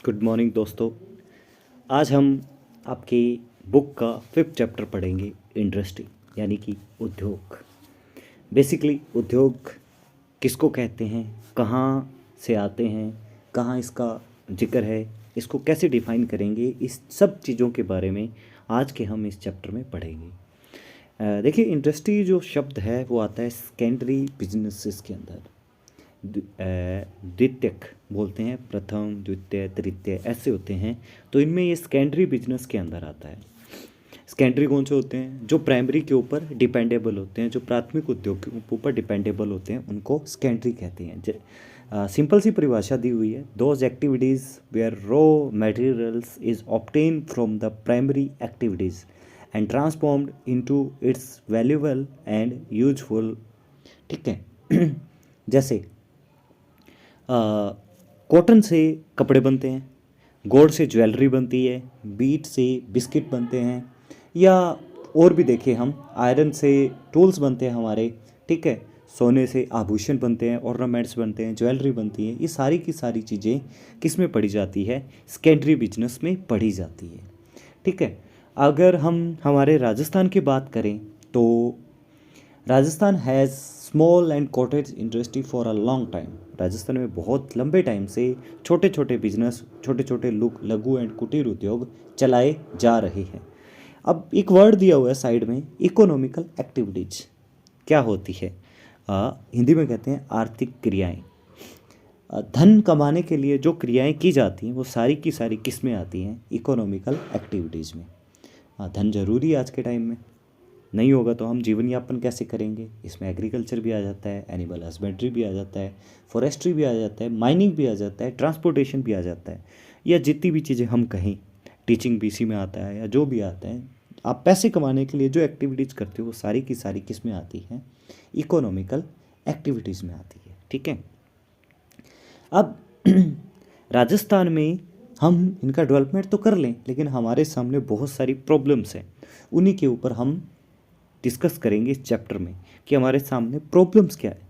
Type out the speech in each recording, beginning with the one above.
Good morning दोस्तों। आज हम आपकी बुक का 5th चैप्टर पढ़ेंगे, इंडस्ट्री यानी कि उद्योग। बेसिकली उद्योग किसको कहते हैं, कहाँ से आते हैं, कहाँ इसका जिक्र है, इसको कैसे डिफाइन करेंगे, इस सब चीज़ों के बारे में आज के हम इस चैप्टर में पढ़ेंगे। देखिए, इंडस्ट्री जो शब्द है वो आता है सेकेंडरी बिजनेसेस के अंदर। द्वितीयक बोलते हैं, प्रथम द्वितीय तृतीय ऐसे होते हैं, तो इनमें ये सेकेंडरी बिजनेस के अंदर आता है। सेकेंडरी कौन से होते हैं? जो प्राइमरी के ऊपर डिपेंडेबल होते हैं, जो प्राथमिक उद्योग के ऊपर डिपेंडेबल होते हैं, उनको सेकेंडरी कहते हैं। सिंपल सी परिभाषा दी हुई है, those activities where raw materials is obtain from the primary activities and transformed into its valuable and useful. ठीक है। जैसे कॉटन से कपड़े बनते हैं, गोल्ड से ज्वेलरी बनती है, बीट से बिस्किट बनते हैं, या और भी देखें हम आयरन से टूल्स बनते हैं हमारे। ठीक है, सोने से आभूषण बनते हैं, ऑर्नामेंट्स बनते हैं, ज्वेलरी बनती है। ये सारी की सारी चीज़ें किस में पढ़ी जाती है? सेकेंडरी बिजनेस में पढ़ी जाती है। ठीक है, अगर हम हमारे राजस्थान की बात करें तो Rajasthan has small and cottage industry for a long time. Rajasthan में बहुत लंबे टाइम से छोटे छोटे बिजनेस, छोटे छोटे लघु एंड कुटीर उद्योग चलाए जा रहे हैं। अब एक वर्ड दिया हुआ है साइड में, इकोनॉमिकल एक्टिविटीज क्या होती है? हिंदी में कहते हैं आर्थिक क्रियाएं। धन कमाने के लिए जो क्रियाएं की जाती हैं वो सारी की सारी किस में आती हैं? इकोनॉमिकल एक्टिविटीज़ में। धन जरूरी है आज के टाइम में, नहीं होगा तो हम जीवन यापन कैसे करेंगे? इसमें एग्रीकल्चर भी आ जाता है, एनिमल हस्बेंड्री भी आ जाता है, फॉरेस्ट्री भी आ जाता है, माइनिंग भी आ जाता है, ट्रांसपोर्टेशन भी आ जाता है, या जितनी भी चीज़ें हम कहें, टीचिंग भी इसी में आता है, या जो भी आता है। आप पैसे कमाने के लिए जो एक्टिविटीज़ करते हो वो सारी की सारी किस में आती हैं? इकोनॉमिकल एक्टिविटीज़ में आती है। ठीक है, अब राजस्थान में हम इनका डेवलपमेंट तो कर लें, लेकिन हमारे सामने बहुत सारी प्रॉब्लम्स हैं। उन्हीं के ऊपर हम डिस्कस करेंगे इस चैप्टर में कि हमारे सामने प्रॉब्लम्स क्या है।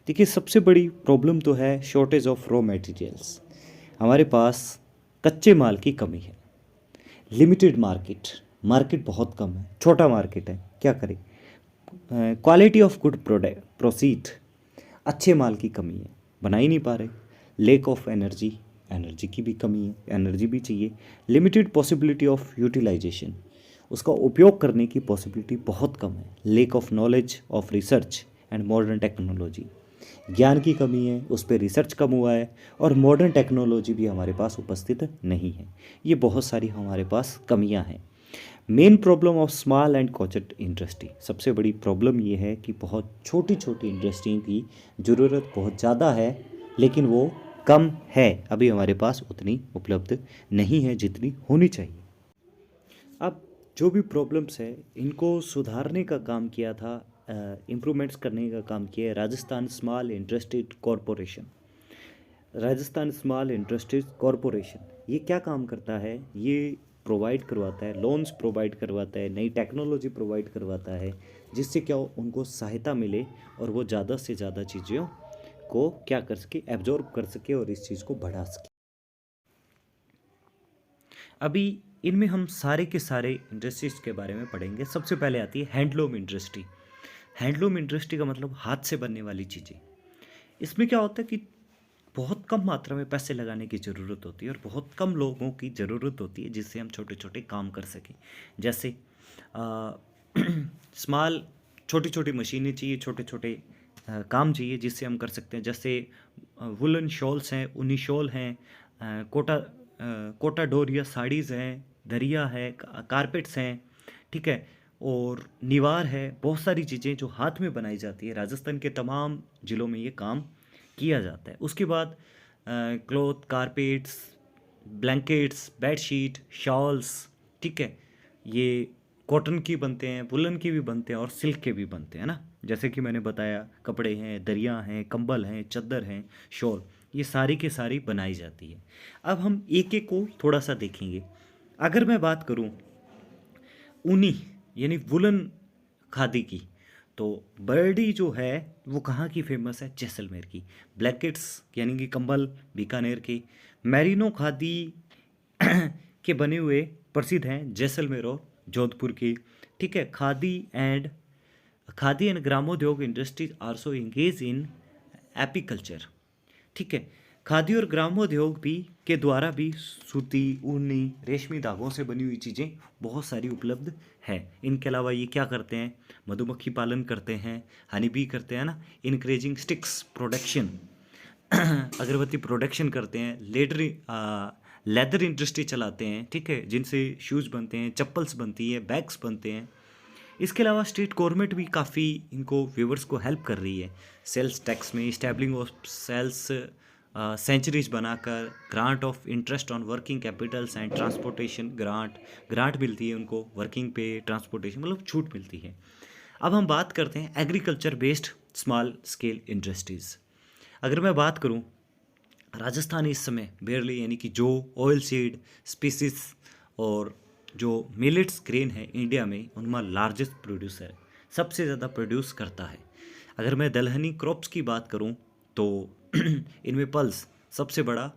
देखिए, सबसे बड़ी प्रॉब्लम तो है शॉर्टेज ऑफ रॉ मटेरियल्स। हमारे पास कच्चे माल की कमी है, लिमिटेड मार्केट, मार्केट बहुत कम है, छोटा मार्केट है, क्या करें? Quality of good product proceed, अच्छे माल की कमी है, बना ही नहीं पा रहे। लेक ऑफ एनर्जी, एनर्जी की भी कमी है, एनर्जी भी चाहिए। लिमिटेड पॉसिबिलिटी ऑफ यूटिलाइजेशन, उसका उपयोग करने की पॉसिबिलिटी बहुत कम है। Lake of knowledge of research and modern technology, ज्ञान की कमी है, उस पर रिसर्च कम हुआ है, और मॉडर्न टेक्नोलॉजी भी हमारे पास उपस्थित नहीं है। ये बहुत सारी हमारे पास कमियां हैं। Main problem of small and कॉचेट इंडस्ट्री, सबसे बड़ी प्रॉब्लम ये है कि बहुत छोटी छोटी इंडस्ट्री की ज़रूरत बहुत ज़्यादा है, लेकिन वो कम है, अभी हमारे पास उतनी उपलब्ध नहीं है जितनी होनी चाहिए। अब जो भी प्रॉब्लम्स है इनको सुधारने का काम किया था, इम्प्रूवमेंट्स करने का काम किया है Rajasthan small industries corporation. Rajasthan small industries corporation ये क्या काम करता है? ये प्रोवाइड करवाता है, लोन्स प्रोवाइड करवाता है, नई टेक्नोलॉजी प्रोवाइड करवाता है, जिससे क्या उनको सहायता मिले और वो ज़्यादा से ज़्यादा चीज़ों को क्या कर सके, एब्जॉर्ब कर सके और इस चीज़ को बढ़ा सके। अभी इनमें हम सारे के सारे इंडस्ट्रीज़ के बारे में पढ़ेंगे। सबसे पहले आती है हैंडलूम इंडस्ट्री। हैंडलूम इंडस्ट्री का मतलब हाथ से बनने वाली चीज़ें। इसमें क्या होता है कि बहुत कम मात्रा में पैसे लगाने की ज़रूरत होती है और बहुत कम लोगों की ज़रूरत होती है जिससे हम छोटे छोटे काम कर सकें। जैसे स्मॉल, छोटी छोटी मशीनें चाहिए, छोटे छोटे काम चाहिए जिससे हम कर सकते हैं। जैसे वुलन शॉल्स हैं, ऊनी शॉल हैं, कोटा डोरिया साड़ीज़ हैं, दरिया है, कारपेट्स हैं। ठीक है, और निवार है, बहुत सारी चीज़ें जो हाथ में बनाई जाती है। राजस्थान के तमाम ज़िलों में ये काम किया जाता है। उसके बाद cloth, carpets, blankets, bedsheet, shawls. ठीक है, ये कॉटन की बनते हैं, वुलन की भी बनते हैं और सिल्क के भी बनते हैं ना। जैसे कि मैंने बताया, कपड़े हैं, दरिया हैं, कंबल हैं, चादर हैं, शॉल, ये सारी के सारी बनाई जाती है। अब हम एक एक को थोड़ा सा देखेंगे। अगर मैं बात करूं ऊनी यानी वुलन खादी की, तो बर्डी जो है वो कहाँ की फेमस है? जैसलमेर की। ब्लैंकेट्स यानी कि कंबल बीकानेर के। मैरिनो खादी के बने हुए प्रसिद्ध हैं जैसलमेर और जोधपुर की। ठीक है, खादी एंड ग्रामोद्योग industries also engage in apiculture. ठीक है, खादी और ग्रामोद्योग भी के द्वारा भी सूती, ऊनी, रेशमी धागों से बनी हुई चीज़ें बहुत सारी उपलब्ध है। इनके अलावा ये क्या करते हैं, मधुमक्खी पालन करते हैं, हनी बी करते हैं ना, इनक्रेजिंग स्टिक्स प्रोडक्शन अगरबत्ती प्रोडक्शन करते हैं, लेदर इंडस्ट्री चलाते हैं। ठीक है, जिनसे शूज़ बनते हैं, चप्पल्स बनती है, बैग्स बनते हैं। इसके अलावा स्टेट गवर्नमेंट भी काफ़ी इनको व्यूवर्स को हेल्प कर रही है सेल्स टैक्स में, स्टैब्लिंग ऑफ सेल्स सेंचुरीज बनाकर, grant of interest on working Capitals and transportation grant मिलती है उनको, वर्किंग पे ट्रांसपोर्टेशन मतलब छूट मिलती है। अब हम बात करते हैं agriculture based small scale industries. अगर मैं बात करूं, राजस्थान इस समय बेरली यानी कि जो ऑयल सीड स्पीसीज और जो मिलेट्स ग्रेन है इंडिया में उनमें लार्जेस्ट प्रोड्यूसर है, सबसे ज़्यादा प्रोड्यूस करता है। अगर मैं दलहनी क्रॉप्स की बात करूं तो इनमें पल्स सबसे बड़ा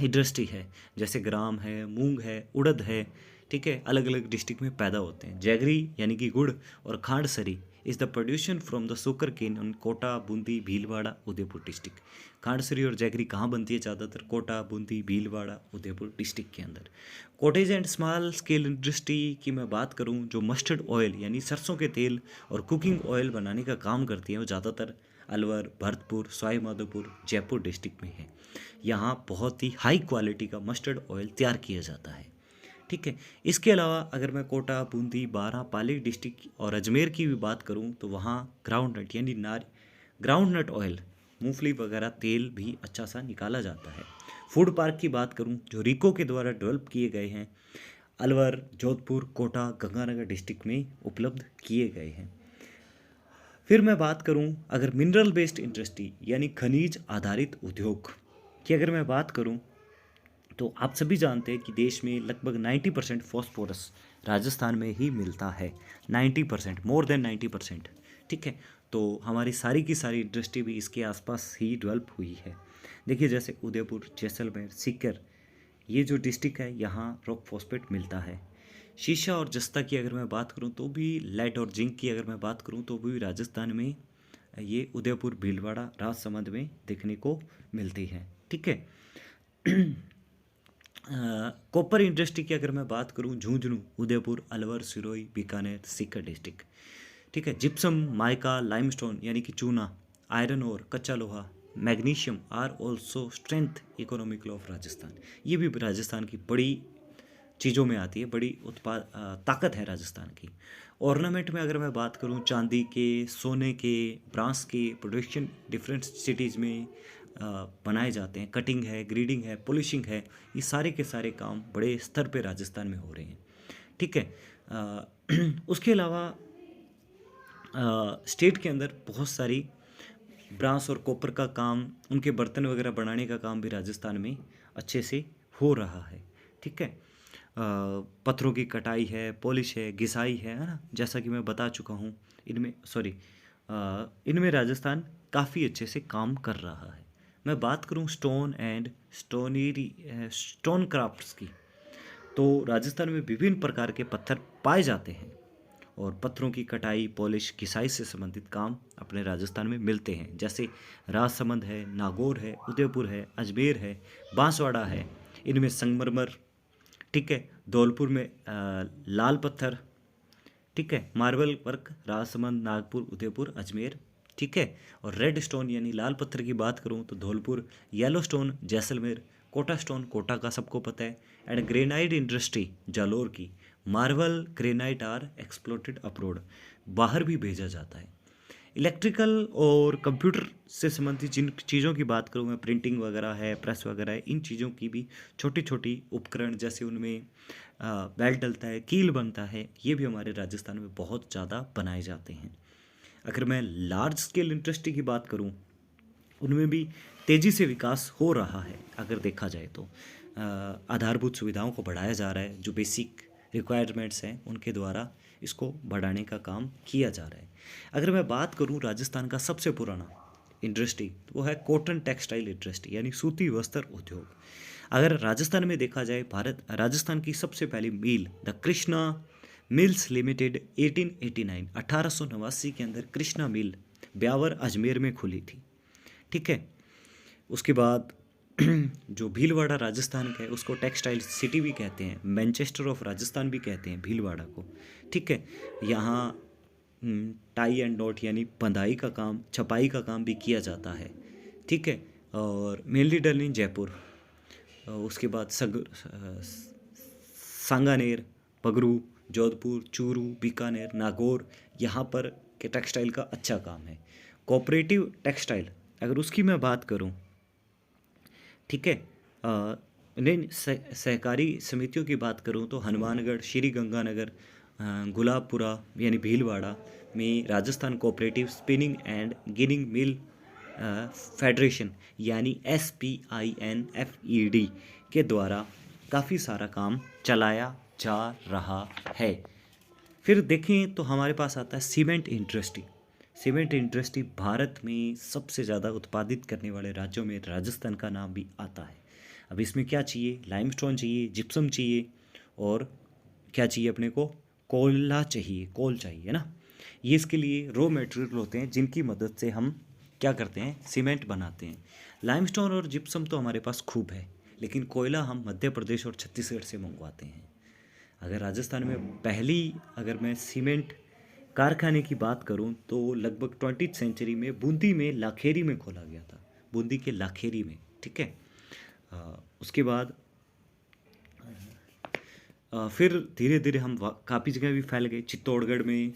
इंडस्ट्री है, जैसे ग्राम है, मूंग है, उड़द है। ठीक है, अलग अलग डिस्ट्रिक्ट में पैदा होते हैं। जैगरी यानी कि गुड़ और Khandsari is the production from the सुकर केन ऑन कोटा, बूंदी, भीलवाड़ा, उदयपुर डिस्ट्रिक्ट। खांडसरी और जैगरी कहाँ बनती है ज़्यादातर? कोटा, बूंदी, भीलवाड़ा, उदयपुर डिस्ट्रिक्ट के अंदर। Cottage and small scale industry की मैं बात करूँ, जो मस्टर्ड ऑयल यानी सरसों के तेल और कुकिंग ऑयल बनाने का काम करती है, वो ज़्यादातर अलवर, भरतपुर, सवाई माधोपुर, जयपुर डिस्ट्रिक्ट में है। यहाँ बहुत ही हाई क्वालिटी का मस्टर्ड ऑयल तैयार किया जाता है। ठीक है, इसके अलावा अगर मैं कोटा, बूंदी, बारां, पाली डिस्ट्रिक्ट और अजमेर की भी बात करूँ तो वहाँ ग्राउंड नट यानी ग्राउंड नट ऑयल, मूंगफली वगैरह तेल भी अच्छा सा निकाला जाता है। फूड पार्क की बात करूँ जो रिको के द्वारा डेवलप किए गए हैं, अलवर, जोधपुर, कोटा, गंगानगर डिस्ट्रिक्ट में उपलब्ध किए गए हैं। फिर मैं बात करूं अगर मिनरल बेस्ड इंडस्ट्री यानी खनिज आधारित उद्योग की अगर मैं बात करूं तो आप सभी जानते हैं कि देश में लगभग 90% फॉस्फोरस राजस्थान में ही मिलता है। 90%, मोर देन 90%। ठीक है, तो हमारी सारी की सारी इंडस्ट्री भी इसके आसपास ही डेवलप हुई है। देखिए जैसे उदयपुर, जैसलमेर, सीकर, ये जो डिस्ट्रिक्ट है यहाँ रॉक फॉस्फेट मिलता है। शीशा और जस्ता की अगर मैं बात करूँ तो भी, लेड और जिंक की अगर मैं बात करूँ तो भी राजस्थान में ये उदयपुर, भीलवाड़ा, राजसमंद में देखने को मिलती है। ठीक है, कॉपर इंडस्ट्री की अगर मैं बात करूं, झुंझुनू, उदयपुर, अलवर, सिरोही, बीकानेर, सीकर डिस्ट्रिक्ट। ठीक है, जिप्सम, माइका, लाइमस्टोन यानी कि चूना, आयरन और कच्चा लोहा, magnesium are also strength economical of Rajasthan. ये भी राजस्थान की बड़ी चीज़ों में आती है, बड़ी ताकत है राजस्थान की। ऑर्नामेंट में अगर मैं बात करूं, चांदी के, सोने के, ब्रांस के प्रोडक्शन डिफरेंट सिटीज़ में बनाए जाते हैं। कटिंग है, ग्रीडिंग है, पॉलिशिंग है, ये सारे के सारे काम बड़े स्तर पे राजस्थान में हो रहे हैं। ठीक है, उसके अलावा स्टेट के अंदर बहुत सारी ब्रांस और कॉपर का काम, उनके बर्तन वगैरह बनाने का काम भी राजस्थान में अच्छे से हो रहा है। ठीक है, पत्थरों की कटाई है, पॉलिश है, घिसाई है ना, जैसा कि मैं बता चुका हूँ। इनमें राजस्थान काफ़ी अच्छे से काम कर रहा है। मैं बात करूँ स्टोन क्राफ्ट्स की, तो राजस्थान में विभिन्न प्रकार के पत्थर पाए जाते हैं और पत्थरों की कटाई, पॉलिश, घिसाई से संबंधित काम अपने राजस्थान में मिलते हैं। जैसे राजसमंद है, नागौर है, उदयपुर है, अजमेर है, बांसवाड़ा है, इनमें संगमरमर। ठीक है, धौलपुर में लाल पत्थर। ठीक है, मार्बल वर्क, राजसमंद, नागपुर, उदयपुर, अजमेर। ठीक है, और रेड स्टोन यानी लाल पत्थर की बात करूं तो Dholpur, yellow stone Jaisalmer, Kota stone Kota का सबको पता है, एंड ग्रेनाइट इंडस्ट्री जालोर की। Marble, granite are exported abroad, बाहर भी भेजा जाता है। इलेक्ट्रिकल और कंप्यूटर से संबंधित जिन चीज़ों की बात करूँ मैं, प्रिंटिंग वगैरह है, प्रेस वगैरह है, इन चीज़ों की भी छोटी छोटी उपकरण, जैसे उनमें बेल्ट डलता है, कील बनता है, ये भी हमारे राजस्थान में बहुत ज़्यादा बनाए जाते हैं। अगर मैं लार्ज स्केल इंडस्ट्री की बात करूँ, उनमें भी तेज़ी से विकास हो रहा है। अगर देखा जाए तो आधारभूत सुविधाओं को बढ़ाया जा रहा है, जो बेसिक रिक्वायरमेंट्स हैं उनके द्वारा इसको बढ़ाने का काम किया जा रहा है। अगर मैं बात करूं राजस्थान का सबसे पुराना इंडस्ट्री वो है कॉटन टेक्सटाइल इंडस्ट्री यानी सूती वस्त्र उद्योग। अगर राजस्थान में देखा जाए, भारत राजस्थान की सबसे पहली मिल द कृष्णा मिल्स लिमिटेड 1889 1889 के अंदर कृष्णा मिल ब्यावर अजमेर में खुली थी। ठीक है, उसके बाद जो भीलवाड़ा राजस्थान का है उसको टेक्सटाइल सिटी भी कहते हैं, मैनचेस्टर ऑफ राजस्थान भी कहते हैं भीलवाड़ा को। ठीक है, यहाँ टाई एंड नॉट यानी बंधाई का काम, छपाई का काम भी किया जाता है। ठीक है, और मेनली डन इन जयपुर। उसके बाद सांगानेर, पगरू, जोधपुर, चूरू, बीकानेर, नागौर, यहाँ पर के टेक्सटाइल का अच्छा काम है। कोऑपरेटिव टेक्सटाइल अगर उसकी मैं बात करूँ, ठीक है, नहीं सहकारी समितियों की बात करूँ तो हनुमानगढ़, श्री गंगानगर, गुलाबपुरा यानी भीलवाड़ा में Rajasthan cooperative spinning and ginning mill federation यानी SPINFED के द्वारा काफ़ी सारा काम चलाया जा रहा है। फिर देखें तो हमारे पास आता है cement industry. Cement industry Bharat में सबसे ज़्यादा उत्पादित करने वाले राज्यों में राजस्थान का नाम भी आता है। अब इसमें क्या चाहिए, लाइमस्टोन चाहिए, जिप्सम चाहिए, और क्या चाहिए अपने को, कोयला चाहिए, कोल चाहिए ना। ये इसके लिए रॉ मटेरियल होते हैं जिनकी मदद से हम क्या करते हैं, सीमेंट बनाते हैं। लाइमस्टोन और जिप्सम तो हमारे पास खूब है, लेकिन कोयला हम मध्य प्रदेश और छत्तीसगढ़ से मंगवाते हैं। अगर राजस्थान में पहली अगर मैं सीमेंट कारखाने की बात करूं तो लगभग 20वीं सेंचुरी में बूंदी में लाखेरी में खोला गया था, बूंदी के लाखेरी में। ठीक है, उसके बाद फिर धीरे धीरे हम काफ़ी जगह भी फैल गए, चित्तौड़गढ़ में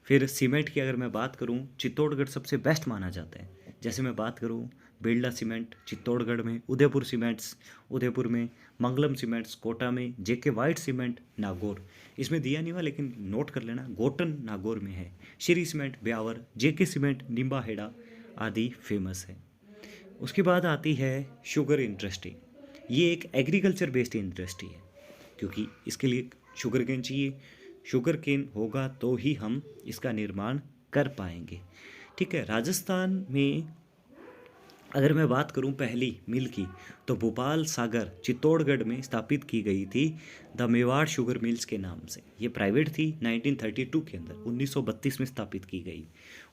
फिर सीमेंट की अगर मैं बात करूं, चित्तौड़गढ़ सबसे बेस्ट माना जाता है। जैसे मैं बात करूं बिरला सीमेंट चित्तौड़गढ़ में, उदयपुर सीमेंट्स उदयपुर में, मंगलम सीमेंट्स कोटा में, JK वाइट सीमेंट नागौर, इसमें दिया नहीं हुआ लेकिन नोट कर लेना, गोटन नागौर में है, Shri cement Beawar, JK cement Nimba हेड़ा आदि फेमस है। उसके बाद आती है शुगर इंडस्ट्री। ये एक एग्रीकल्चर बेस्ड इंडस्ट्री है, क्योंकि इसके लिए शुगर केन चाहिए, शुगर केन होगा तो ही हम इसका निर्माण कर पाएंगे। ठीक है, राजस्थान में अगर मैं बात करूं पहली मिल की तो भोपाल सागर चित्तौड़गढ़ में स्थापित की गई थी द मेवाड़ शुगर मिल्स के नाम से। ये प्राइवेट थी, 1932 के अंदर 1932 में स्थापित की गई।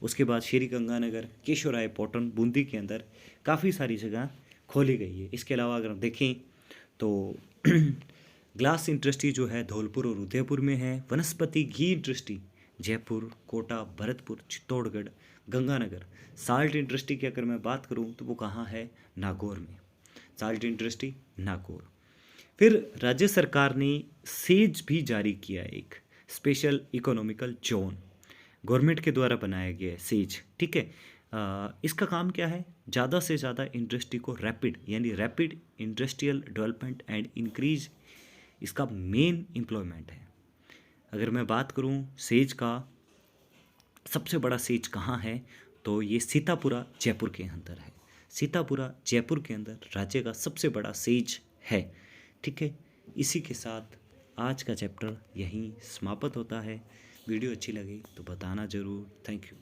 उसके बाद श्री गंगानगर, केशवराय पॉटन, बूंदी के अंदर काफ़ी सारी जगह खोली गई है। इसके अलावा अगर हम देखें तो ग्लास इंडस्ट्री जो है धौलपुर और उदयपुर में है। वनस्पति घी industry Jaipur, Kota, Bharatpur, Chittorgarh, Ganganagar. Salt industry की अगर मैं बात करूं तो वो कहाँ है, नागौर में, साल्ट इंडस्ट्री नागौर। फिर राज्य सरकार ने सेज भी जारी किया, एक स्पेशल इकोनॉमिकल जोन गवर्नमेंट के द्वारा बनाया गया है सेज। ठीक है, इसका काम क्या है, ज़्यादा से ज़्यादा इंडस्ट्री को रैपिड यानी rapid industrial development and increase इसका मेन एम्प्लॉयमेंट है। अगर मैं बात करूं सेज का सबसे बड़ा सेज कहाँ है तो ये सीतापुरा जयपुर के अंदर है। सीतापुरा जयपुर के अंदर राज्य का सबसे बड़ा सेज है। ठीक है, इसी के साथ आज का चैप्टर यहीं समाप्त होता है। वीडियो अच्छी लगी तो बताना ज़रूर। Thank you.